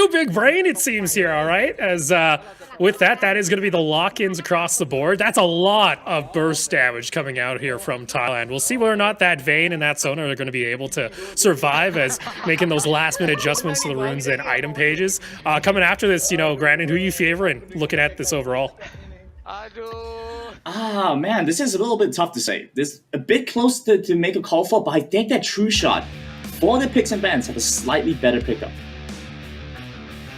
Two big brain, it seems here, all right? As with that, that is going to be the lock-ins across the board. That's a lot of burst damage coming out here from Thailand. We'll see whether or not that Vayne and that Sonar are going to be able to survive as making those last-minute adjustments to the runes and item pages. Coming after this, you know, Brandon, who are you favoring looking at this overall? Ah, man, this is a little bit tough to say. This a bit close to make a call for, but I think that Trueshot for the picks and bans have a slightly better pickup.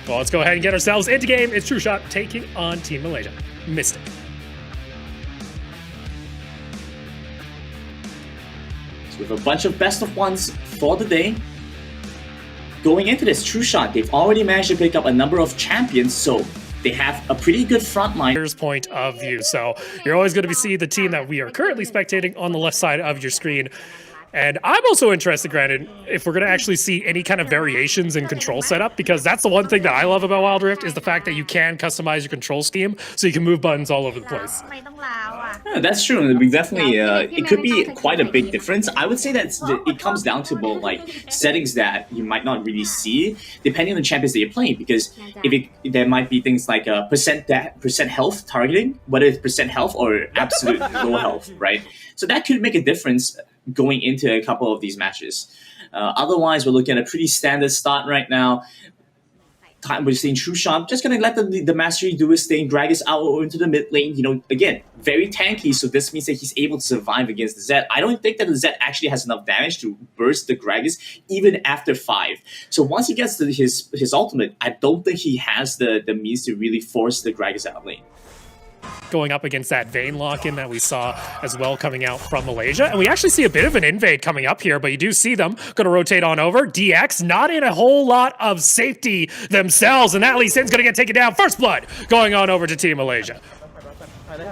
Well, let's go ahead and get ourselves into game. It's Trueshot taking on Team Malaysia. Mystic. So with a bunch of best of ones for the day. Going into this Trueshot, they've already managed to pick up a number of champions, so they have a pretty good front line. Point of view. So you're always going to see the team that we are currently spectating on the left side of your screen. And I'm also interested, Brandon, if we're going to actually see any kind of variations in control setup, because that's the one thing that I love about Wild Rift is the fact that you can customize your control scheme so you can move buttons all over the place. Yeah, that's true. We definitely, it could be quite a big difference. I would say that it comes down to both like settings that you might not really see depending on the champions that you're playing. Because there might be things like percent health targeting, whether it's percent health or absolute low health, right? So that could make a difference going into a couple of these matches. Otherwise, we're looking at a pretty standard start right now. We're seeing Trueshot just gonna let the Mastery do his thing, drag us out into the mid lane. You know, again, very tanky, so this means that he's able to survive against the Zed. I don't think that the Zed actually has enough damage to burst the Gragas even after 5. So once he gets to his ultimate, I don't think he has the means to really force the Gragas out of lane. Going up against that Vayne lock-in that we saw as well coming out from Malaysia. And we actually see a bit of an invade coming up here, but you do see them going to rotate on over. DX not in a whole lot of safety themselves, and that Lee Sin's going to get taken down. First blood going on over to Team Malaysia.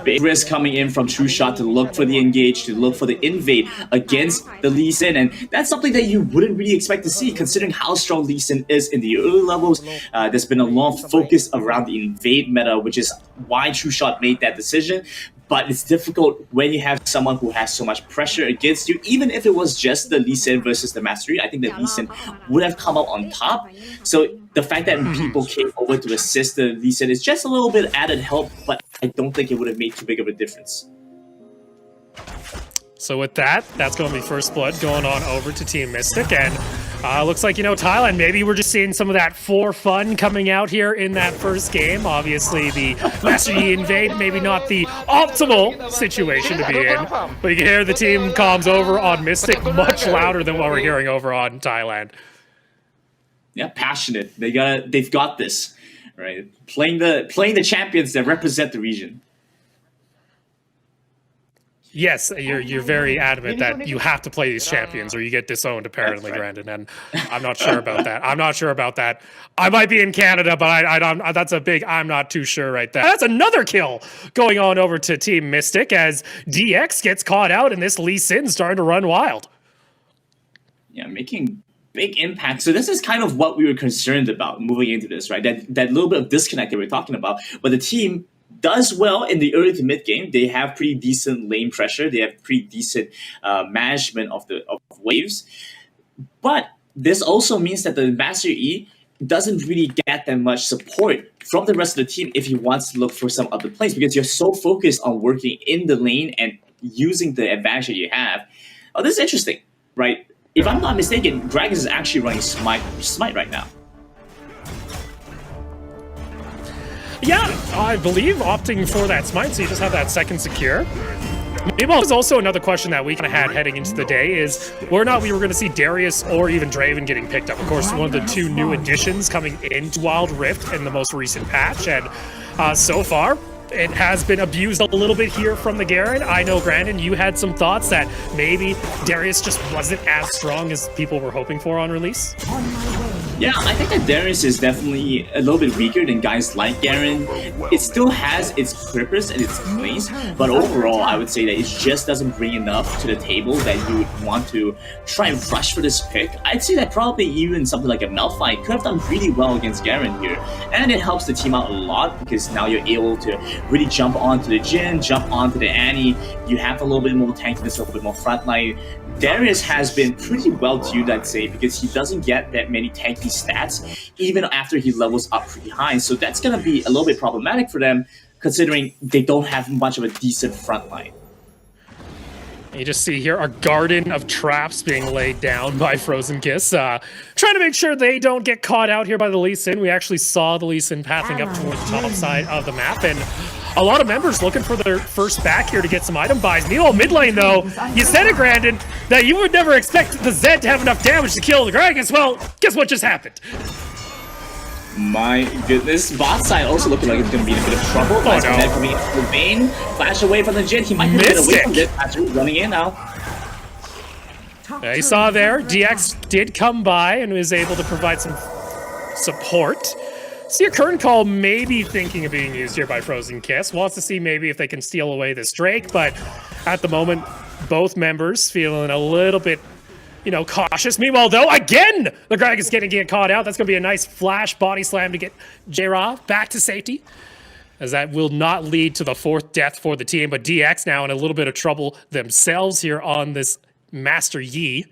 Big risk coming in from Trueshot to look for the engage, to look for the invade against the Lee Sin, and that's something that you wouldn't really expect to see considering how strong Lee Sin is in the early levels. There's been a lot of focus around the invade meta, which is why Trueshot made that decision. But it's difficult when you have someone who has so much pressure against you. Even if it was just the Lee Sin versus the Mastery, I think that Lee Sin would have come up on top. So the fact that people came over to assist the Lee Sin is just a little bit added help, but I don't think it would have made too big of a difference. So with that, that's going to be first blood going on over to Team Mystic, and looks like, you know, Thailand, maybe we're just seeing some of that for fun coming out here in that first game. Obviously, the Master Yi invade, maybe not the optimal situation to be in, but you can hear the team comms over on Mystic much louder than what we're hearing over on Thailand. Yeah, passionate. They've got this, right? Playing the champions that represent the region. Yes, you're very adamant that you have to play these champions or you get disowned, apparently, right, Brandon. And I'm not sure about that. I'm not sure about that. I might be in Canada, but that's a big I'm not too sure right there. That's another kill going on over to Team Mystic as DX gets caught out and this Lee Sin starting to run wild. Yeah, making big impact. So this is kind of what we were concerned about moving into this, right? That little bit of disconnect that we're talking about. But the team does well in the early to mid game. They have pretty decent lane pressure. They have pretty decent management of waves. But this also means that the Master E doesn't really get that much support from the rest of the team if he wants to look for some other plays, because you're so focused on working in the lane and using the advantage that you have. Oh, this is interesting, right? If I'm not mistaken, Gragas is actually running Smite right now. Yeah, I believe opting for that Smite, so you just have that second secure. Maybe there's also another question that we kind of had heading into the day is whether or not we were going to see Darius or even Draven getting picked up. Of course, one of the two new additions coming into Wild Rift in the most recent patch, and so far, it has been abused a little bit here from the Garen. I know, Brandon, you had some thoughts that maybe Darius just wasn't as strong as people were hoping for on release. Yeah, I think that Darius is definitely a little bit weaker than guys like Garen. It still has its purpose and its place, but overall, I would say that it just doesn't bring enough to the table that you would want to try and rush for this pick. I'd say that probably even something like a Malphite could have done really well against Garen here, and it helps the team out a lot because now you're able to really jump onto the Jhin, jump onto the Annie. You have a little bit more tankiness, a little bit more frontline. Darius has been pretty well tuned, I'd say, because he doesn't get that many tanky stats even after he levels up pretty high. So that's going to be a little bit problematic for them, considering they don't have much of a decent front line. You just see here a garden of traps being laid down by Frozen Kiss, trying to make sure they don't get caught out here by the Lee Sin. We actually saw the Lee Sin pathing up towards the top side of the map, and a lot of members looking for their first back here to get some item buys. Meanwhile, mid lane, though, you said it, Grandin, that you would never expect the Zed to have enough damage to kill the Gragas. Well, guess what just happened? My goodness, bot side also looking like it's going to be in a bit of trouble. Oh, no. Coming in from the Vayne, flash away from the Jin. He might get away from this after running in now. You saw there, DX did come by and was able to provide some support. See a current call maybe thinking of being used here by Frozen Kiss. Wants to see maybe if they can steal away this Drake, but at the moment, both members feeling a little bit, you know, cautious. Meanwhile, though, again, the Greg is going to get caught out. That's going to be a nice flash body slam to get J-Raw back to safety, as that will not lead to the 4th death for the team. But DX now in a little bit of trouble themselves here on this Master Yi,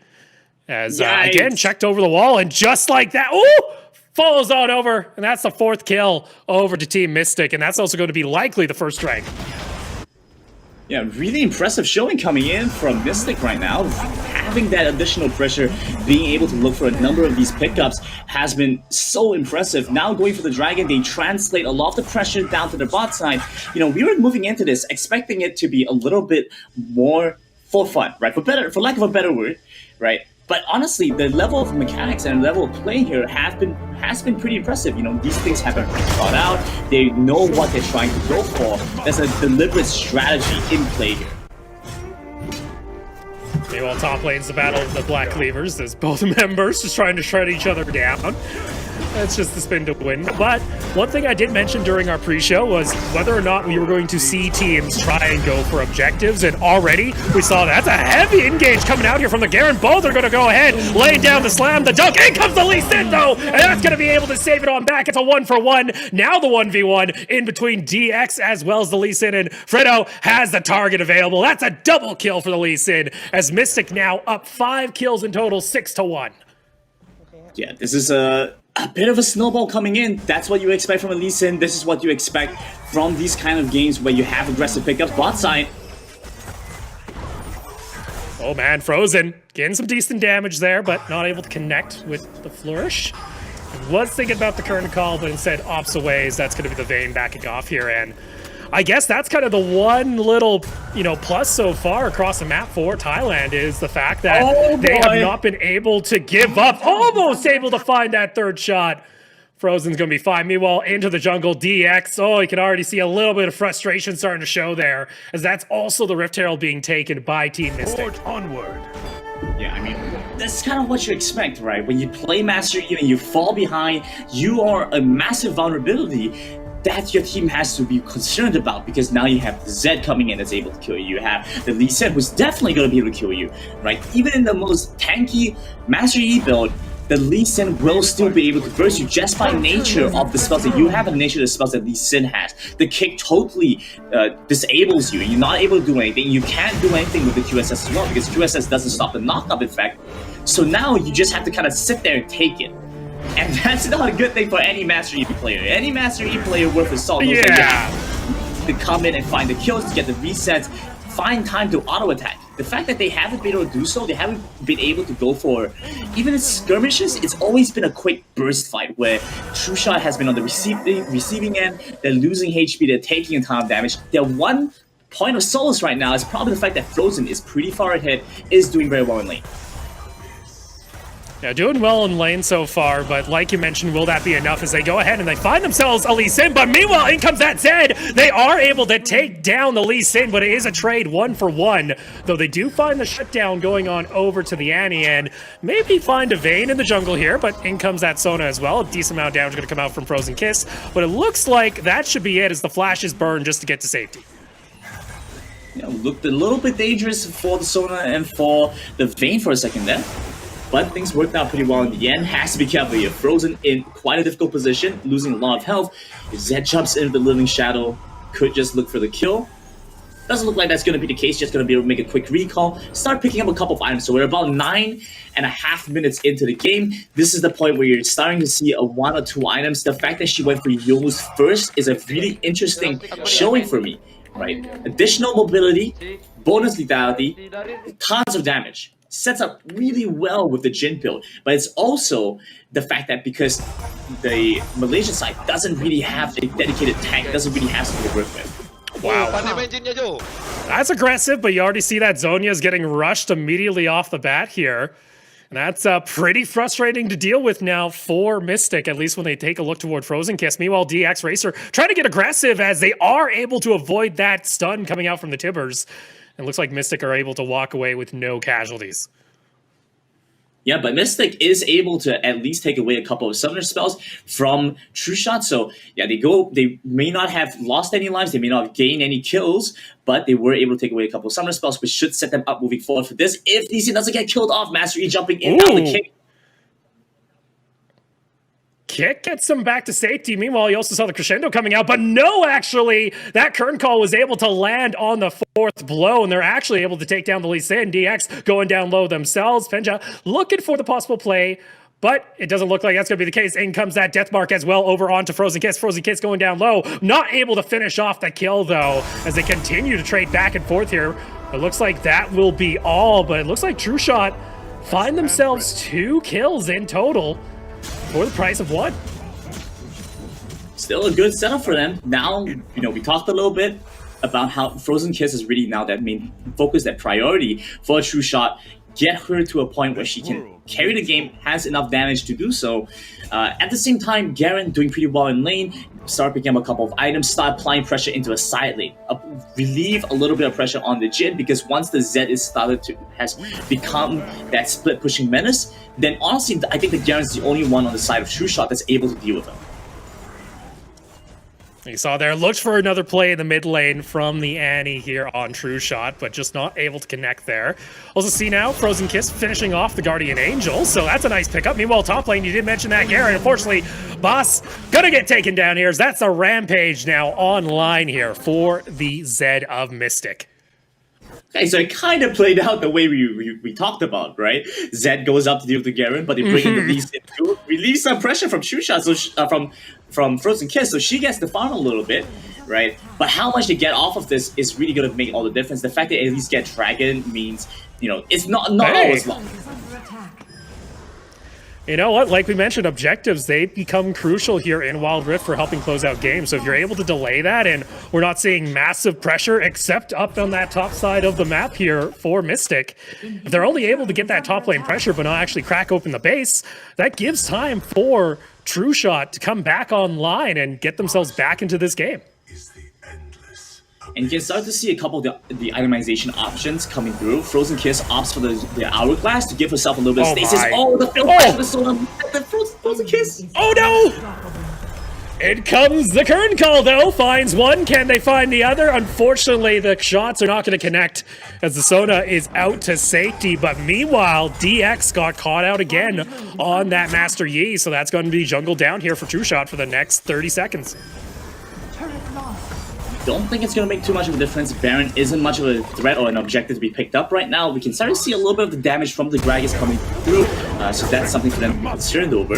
as again checked over the wall, and just like that, ooh, falls on over, and that's the 4th kill over to Team Mystic, and that's also going to be likely the first strike. Yeah, really impressive showing coming in from Mystic right now. Having that additional pressure, being able to look for a number of these pickups has been so impressive. Now going for the Dragon, they translate a lot of the pressure down to the bot side. You know, we were moving into this expecting it to be a little bit more for fun, right? For lack of a better word, right? But honestly, the level of mechanics and level of play here has been pretty impressive. You know, these things have been thought out. They know what they're trying to go for. There's a deliberate strategy in play here. Meanwhile, top lane's the battle of the Black Cleavers. There's both members just trying to shred each other down. That's just the spin to win. But one thing I did mention during our pre-show was whether or not we were going to see teams try and go for objectives, and already we saw that's a heavy engage coming out here from the Garen. Both are going to go ahead, laying down the slam, the dunk. In comes the Lee Sin, though, and that's going to be able to save it on back. It's a 1-for-1. Now the 1v1 in between DX as well as the Lee Sin, and Fredo has the target available. That's a double kill for the Lee Sin, as Mystic now up 5 kills in total, 6-1. Yeah, this is a bit of a snowball coming in. That's what you expect from a Lee Sin. This is what you expect from these kind of games where you have aggressive pickups. Bot side. Oh man, Frozen getting some decent damage there, but not able to connect with the flourish. Was thinking about the current call, but instead opts away, as that's going to be the Vayne backing off here. And I guess that's kind of the one little, you know, plus so far across the map for Thailand is the fact that they have not been able to give up. Almost able to find that 3rd shot. Frozen's going to be fine. Meanwhile, into the jungle, DX. Oh, you can already see a little bit of frustration starting to show there, as that's also the Rift Herald being taken by Team Mystic. Onward. Yeah, I mean, that's kind of what you expect, right? When you play Master Yi and you fall behind, you are a massive vulnerability that your team has to be concerned about, because now you have the Zed coming in that's able to kill you. You have the Lee Sin, who's definitely going to be able to kill you, right? Even in the most tanky Master Yi build, the Lee Sin will still be able to burst you just by nature of the spells that you have and the nature of the spells that Lee Sin has. The kick totally disables you. You're not able to do anything. You can't do anything with the QSS as well, because QSS doesn't stop the knock-up effect. So now you just have to kind of sit there and take it. And that's not a good thing for any Master Yi player. Any Master Yi player worth his salt knows that to come in and find the kills, to get the resets, find time to auto-attack. The fact that they haven't been able to do so, they haven't been able to go for even in skirmishes, it's always been a quick burst fight where Trueshot has been on the receiving end, they're losing HP, they're taking a ton of damage. Their one point of solace right now is probably the fact that Frozen is pretty far ahead, is doing very well in lane. Yeah, doing well in lane so far, but like you mentioned, will that be enough as they go ahead and they find themselves a Lee Sin? But meanwhile, in comes that Zed. They are able to take down the Lee Sin, but it is a trade 1-for-1. Though they do find the shutdown going on over to the Annie, and maybe find a Vayne in the jungle here, but in comes that Sona as well. A decent amount of damage going to come out from Frozen Kiss, but it looks like that should be it as the flashes burn just to get to safety. You know, looked a little bit dangerous for the Sona and for the Vayne for a second there. But things worked out pretty well in the end. Has to be careful here. Frozen in quite a difficult position, losing a lot of health. If Zed jumps into the Living Shadow, could just look for the kill. Doesn't look like that's going to be the case. Just going to be able to make a quick recall, start picking up a couple of items. So we're about 9.5 minutes into the game. This is the point where you're starting to see a 1 or 2 items. The fact that she went for Yo's first is a really interesting showing for me, right? Additional mobility, bonus lethality, tons of damage. Sets up really well with the Jin build, but it's also the fact that because the Malaysian side doesn't really have a dedicated tank, doesn't really have something to work with. Wow. That's aggressive, but you already see that Zonya is getting rushed immediately off the bat here. And that's pretty frustrating to deal with now for Mystic, at least when they take a look toward Frozen Kiss. Meanwhile, DX Racer trying to get aggressive as they are able to avoid that stun coming out from the Tibbers. It looks like Mystic are able to walk away with no casualties. Yeah, but Mystic is able to at least take away a couple of summoner spells from Trueshot. So yeah, they may not have lost any lives, they may not have gained any kills, but they were able to take away a couple of summoner spells, which should set them up moving forward for this. If DC doesn't get killed off, Master E jumping in out the kick. Kick gets them back to safety. Meanwhile, you also saw the crescendo coming out, but no, actually, that Kern call was able to land on the 4th blow, and they're actually able to take down the Lee Sin. DX going down low themselves. Penja looking for the possible play, but it doesn't look like that's going to be the case. In comes that death mark as well over onto Frozen Kiss. Frozen Kiss going down low. Not able to finish off the kill, though, as they continue to trade back and forth here. It looks like that will be all, but it looks like Trueshot find themselves 2 kills in total for the price of 1. Still a good setup for them. Now, we talked a little bit about how Frozen Kiss is really now that main focus, that priority for a Trueshot. Get her to a point where she can carry the game, has enough damage to do so. At the same time, Garen doing pretty well in lane, start picking up a couple of items, start applying pressure into a side lane. Relieve a little bit of pressure on the Jin, because once the Z has become that split pushing menace, then honestly, I think that Garen's the only one on the side of Trueshot that's able to deal with him. You saw there, looked for another play in the mid lane from the Annie here on Trueshot, but just not able to connect there. Also see now, Frozen Kiss finishing off the Guardian Angel, so that's a nice pickup. Meanwhile, top lane, you did mention that, Garen. Unfortunately, Boss gonna get taken down here, as that's a rampage now online here for the Zed of Mystic. Okay, so it kind of played out the way we talked about, right? Zed goes up to deal with the Garen, but they bring in the Lee Sin to relieve some pressure from Trueshot, so from Frozen Kiss, so she gets the farm a little bit, right? But how much they get off of this is really going to make all the difference. The fact that they at least get Dragon means, it's not always long. You know what? Like we mentioned, objectives, they become crucial here in Wild Rift for helping close out games. So if you're able to delay that, and we're not seeing massive pressure except up on that top side of the map here for Mystic, if they're only able to get that top lane pressure but not actually crack open the base, that gives time for Trueshot to come back online and get themselves back into this game. And you can start to see a couple of the itemization options coming through. Frozen Kiss opts for the Hourglass to give herself a little bit of stasis. Oh, the Frozen Kiss! Oh no! In comes the Kern call, though. Finds one. Can they find the other? Unfortunately, the shots are not going to connect as the Sona is out to safety. But meanwhile, DX got caught out again on that Master Yi. So that's going to be jungle down here for Trueshot for the next 30 seconds. Don't think it's going to make too much of a difference. Baron isn't much of a threat or an objective to be picked up right now. We can start to see a little bit of the damage from the Gragas coming through. So that's something for them to be concerned over.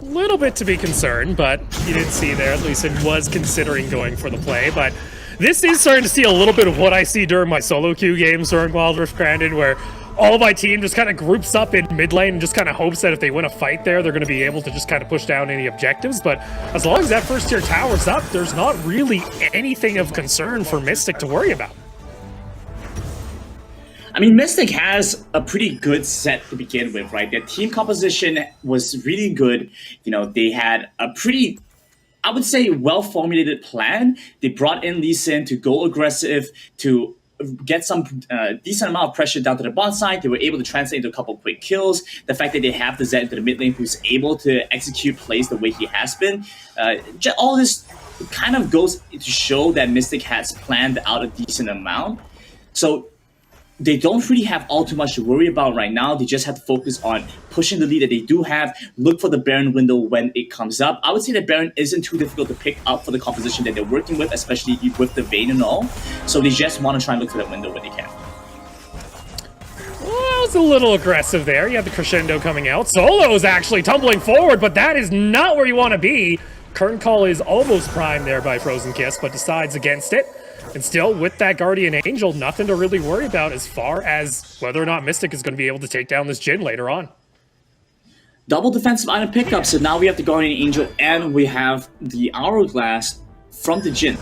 Little bit to be concerned, but you did see there, at least it was considering going for the play. But this is starting to see a little bit of what I see during my solo queue games during Wild Rift Granted, where all of my team just kind of groups up in mid lane and just kind of hopes that if they win a fight there, they're going to be able to just kind of push down any objectives. But as long as that first tier tower's up, there's not really anything of concern for Mystic to worry about. I mean, Mystic has a pretty good set to begin with, right? Their team composition was really good. They had a pretty, I would say, well-formulated plan. They brought in Lee Sin to go aggressive, to get some decent amount of pressure down to the bot side. They were able to translate into a couple quick kills. The fact that they have the Zed into the mid lane who's able to execute plays the way he has been. All this kind of goes to show that Mystic has planned out a decent amount. So they don't really have all too much to worry about right now. They just have to focus on pushing the lead that they do have, look for the Baron window when it comes up. I would say that Baron isn't too difficult to pick up for the composition that they're working with, especially with the Vayne and all. So they just want to try and look for that window when they can. Well, that was a little aggressive there. You have the crescendo coming out. Solo's actually tumbling forward, but that is not where you want to be. Curtain Call is almost primed there by Frozen Kiss, but decides against it. And still, with that Guardian Angel, nothing to really worry about as far as whether or not Mystic is going to be able to take down this Jhin later on. Double defensive item pickup, so now we have the Guardian Angel and we have the Hourglass from the Jhin.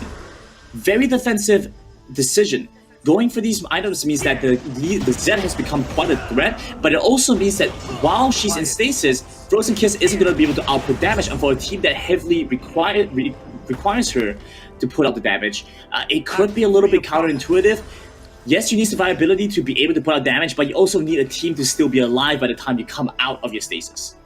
Very defensive decision. Going for these items means that the Zed has become quite a threat, but it also means that while she's in stasis, Frozen Kiss isn't going to be able to output damage, and for a team that heavily requires her to put out the damage, it could be a little bit counterintuitive. Yes, you need survivability to be able to put out damage, but you also need a team to still be alive by the time you come out of your stasis.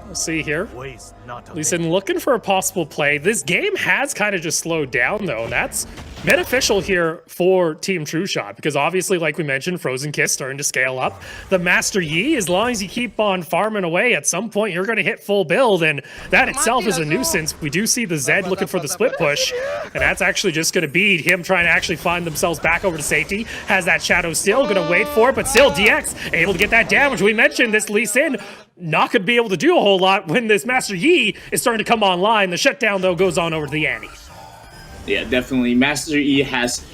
We'll see here. Lee Sin looking for a possible play. This game has kind of just slowed down, though, and that's beneficial here for Team Trueshot, because obviously, like we mentioned, Frozen Kiss starting to scale up. The Master Yi, as long as you keep on farming away, at some point you're going to hit full build, and that itself is a nuisance. We do see the Zed looking for the split push, and that's actually just going to be him trying to actually find themselves back over to safety. Has that Shadow still, going to wait for it, but still DX able to get that damage. We mentioned this Lee Sin not going to be able to do a whole lot when this Master Yi is starting to come online. The shutdown, though, goes on over to the Annie. Yeah, definitely. Master E has,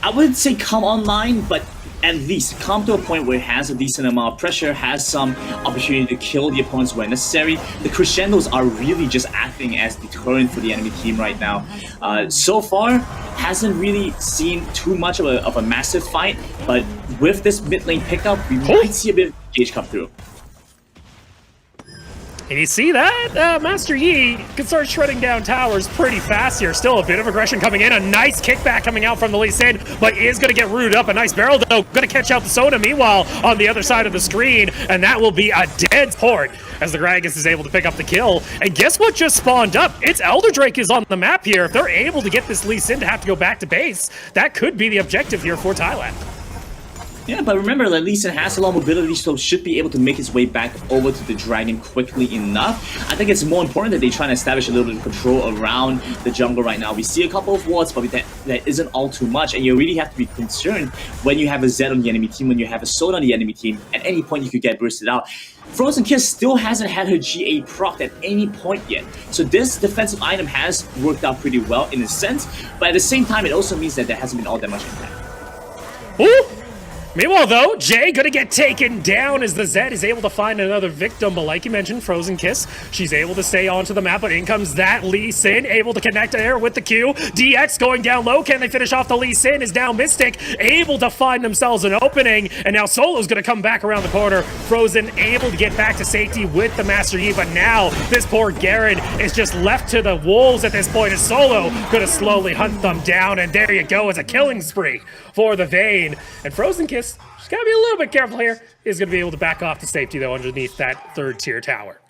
I wouldn't say come online, but at least come to a point where it has a decent amount of pressure, has some opportunity to kill the opponents where necessary. The crescendos are really just acting as deterrent for the enemy team right now. So far, hasn't really seen too much of a massive fight, but with this mid lane pickup, we might see a bit of engage come through. And you see that? Master Yi can start shredding down towers pretty fast here. Still a bit of aggression coming in. A nice kickback coming out from the Lee Sin, but is going to get rooted up. A nice barrel, though. Going to catch out the Sona. Meanwhile, on the other side of the screen, and that will be a dead port as the Gragas is able to pick up the kill. And guess what just spawned up? It's Elder Drake is on the map here. If they're able to get this Lee Sin to have to go back to base, that could be the objective here for Thailand. Yeah, but remember that Lee Sin has a lot of mobility, so should be able to make his way back over to the Dragon quickly enough. I think it's more important that they try and establish a little bit of control around the jungle right now. We see a couple of wards, but that isn't all too much, and you really have to be concerned when you have a Zed on the enemy team, when you have a Soda on the enemy team. At any point, you could get bursted out. Frozen Kiss still hasn't had her GA procced at any point yet, so this defensive item has worked out pretty well in a sense, but at the same time, it also means that there hasn't been all that much impact. Ooh! Meanwhile, though, Jay gonna get taken down as the Zed is able to find another victim, but like you mentioned, Frozen Kiss, she's able to stay onto the map, but in comes that Lee Sin, able to connect there with the Q. DX going down low, can they finish off the Lee Sin? Is now Mystic, able to find themselves an opening, and now Solo's gonna come back around the corner. Frozen able to get back to safety with the Master Yi, but now this poor Garen is just left to the wolves at this point, as Solo gonna slowly hunt them down, and there you go, it's a killing spree for the Vayne. And Frozen Kiss, she's got to be a little bit careful here. Is going to be able to back off to safety, though, underneath that third tier tower.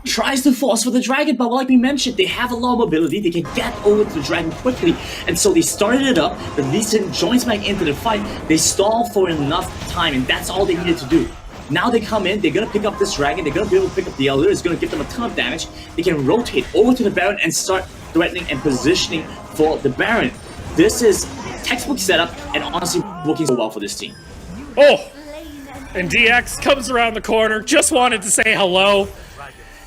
Tries to force for the Dragon, but like we mentioned, they have a lot of mobility. They can get over to the Dragon quickly, and so they started it up. The Lee Sin joins back into the fight. They stall for enough time, and that's all they needed to do. Now they come in, they're going to pick up this Dragon, they're going to be able to pick up the Elder, it's going to give them a ton of damage. They can rotate over to the Baron and start threatening and positioning for the Baron. This is textbook setup, and honestly working so well for this team. Oh, and DX comes around the corner, just wanted to say hello,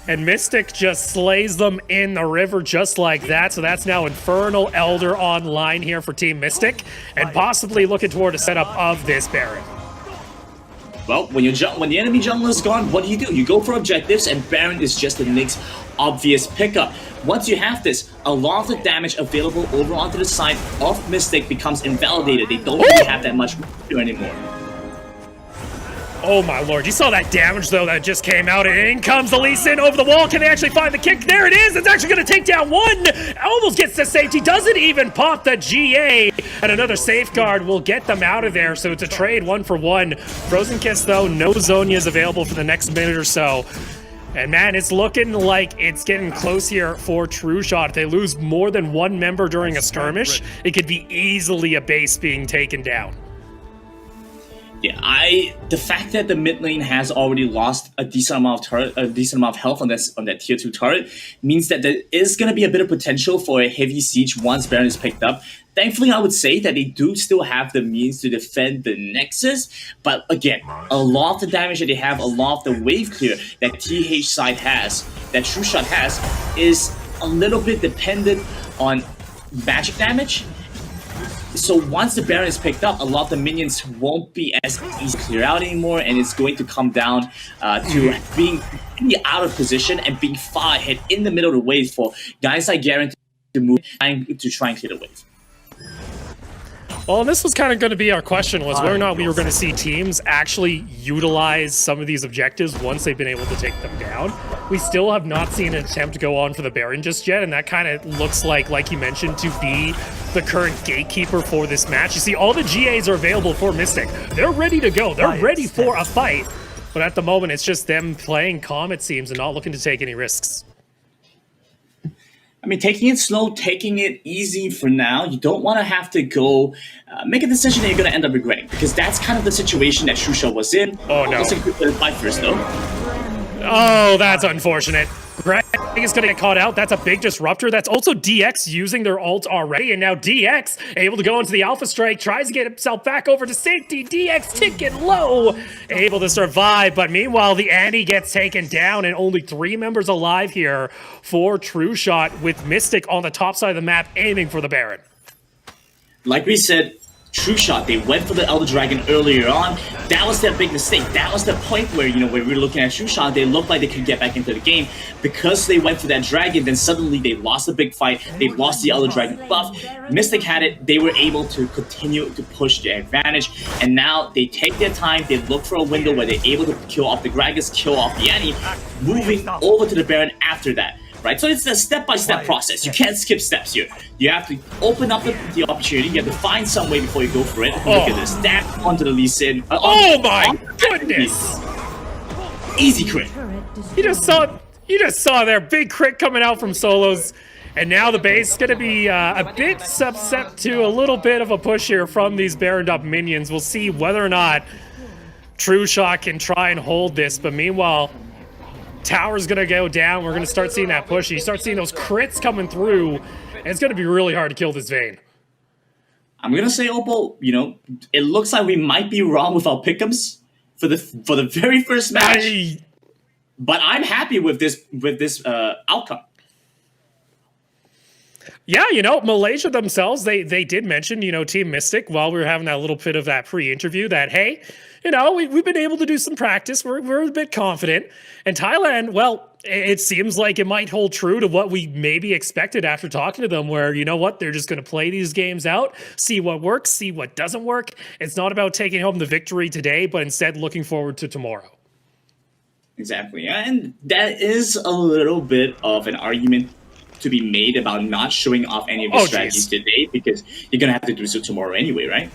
and Mystic just slays them in the river just like that. So that's now Infernal Elder online here for Team Mystic, and possibly looking toward a setup of this Baron. Well, when the enemy jungler is gone, what do? You go for objectives, and Baron is just the next obvious pickup. Once you have this, a lot of the damage available over onto the side of Mystic becomes invalidated. They don't really have that much anymore. Oh my lord, you saw that damage though that just came out, and in comes the Lee Sin over the wall. Can they actually find the kick? There it is, it's actually gonna take down one! Almost gets to safety, doesn't even pop the GA, and another safeguard will get them out of there, so it's a trade 1-for-1. Frozen Kiss though, no Zonias available for the next minute or so. And man, it's looking like it's getting close here for Trueshot. If they lose more than one member during a skirmish, it could be easily a base being taken down. Yeah, the fact that the mid lane has already lost a decent amount of health on that tier 2 turret means that there is going to be a bit of potential for a heavy siege once Baron is picked up. Thankfully, I would say that they do still have the means to defend the Nexus, but again, a lot of the damage that they have, a lot of the wave clear that TH side has, that Trueshot has, is a little bit dependent on magic damage. So once the Baron is picked up, a lot of the minions won't be as easy to clear out anymore, and it's going to come down to being out of position and being far ahead in the middle of the wave for guys like Garen to move to try and clear the wave. Well, and this was kind of going to be our question, was whether or not we were going to see teams actually utilize some of these objectives once they've been able to take them down. We still have not seen an attempt to go on for the Baron just yet, and that kind of looks like you mentioned, to be the current gatekeeper for this match. You see, all the GAs are available for Mystic. They're ready to go. They're ready for a fight. But at the moment, it's just them playing calm, it seems, and not looking to take any risks. I mean, taking it slow, taking it easy for now. You don't want to have to go make a decision that you're going to end up regretting, because that's kind of the situation that Trueshot was in. Oh, no. Let's fight first, though. Oh, that's unfortunate. Greg is going to get caught out. That's a big disruptor. That's also DX using their ult already, and now DX able to go into the Alpha Strike, tries to get himself back over to safety. DX ticking low, able to survive, but meanwhile, the Annie gets taken down, and only 3 members alive here for Trueshot, with Mystic on the top side of the map aiming for the Baron. Like we said, Trueshot, they went for the Elder Dragon earlier on. That was their big mistake. That was the point where, when we were looking at Trueshot, they looked like they could get back into the game. Because they went for that dragon, then suddenly they lost the big fight. They lost the Elder Dragon buff. Mystic had it. They were able to continue to push their advantage. And now they take their time. They look for a window where they're able to kill off the Gragas, kill off the Annie, moving over to the Baron after that. Right, so it's a step-by-step process. You can't skip steps here. You have to open up the opportunity. You have to find some way before you go for it. Look at this. Stab onto the Lee Sin. Oh my goodness! Easy crit. You just saw their big crit coming out from Solos. And now the base is going to be a bit subset to a little bit of a push here from these Baroned up minions. We'll see whether or not Trueshot can try and hold this. But meanwhile, tower's gonna go down. We're gonna start seeing that push. You start seeing those crits coming through, and it's gonna be really hard to kill this Vayne. I'm gonna say, Opal, it looks like we might be wrong with our pick'ems for the very first match. But I'm happy with this outcome. Yeah, Malaysia themselves, they did mention, Team Mystic, while we were having that little bit of that pre-interview, that, hey, we've been able to do some practice. We're a bit confident. And Thailand, well, it seems like it might hold true to what we maybe expected after talking to them, where, they're just going to play these games out, see what works, see what doesn't work. It's not about taking home the victory today, but instead looking forward to tomorrow. Exactly. And that is a little bit of an argument to be made about not showing off any of the strategies today, because you're going to have to do so tomorrow anyway, right?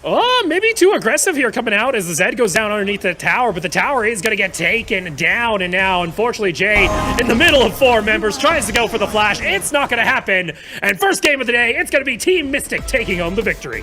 Oh, maybe too aggressive here coming out as the Zed goes down underneath the tower, but the tower is going to get taken down, and now, unfortunately, Jay, in the middle of 4 members, tries to go for the flash. It's not going to happen, and first game of the day, it's going to be Team Mystic taking home the victory.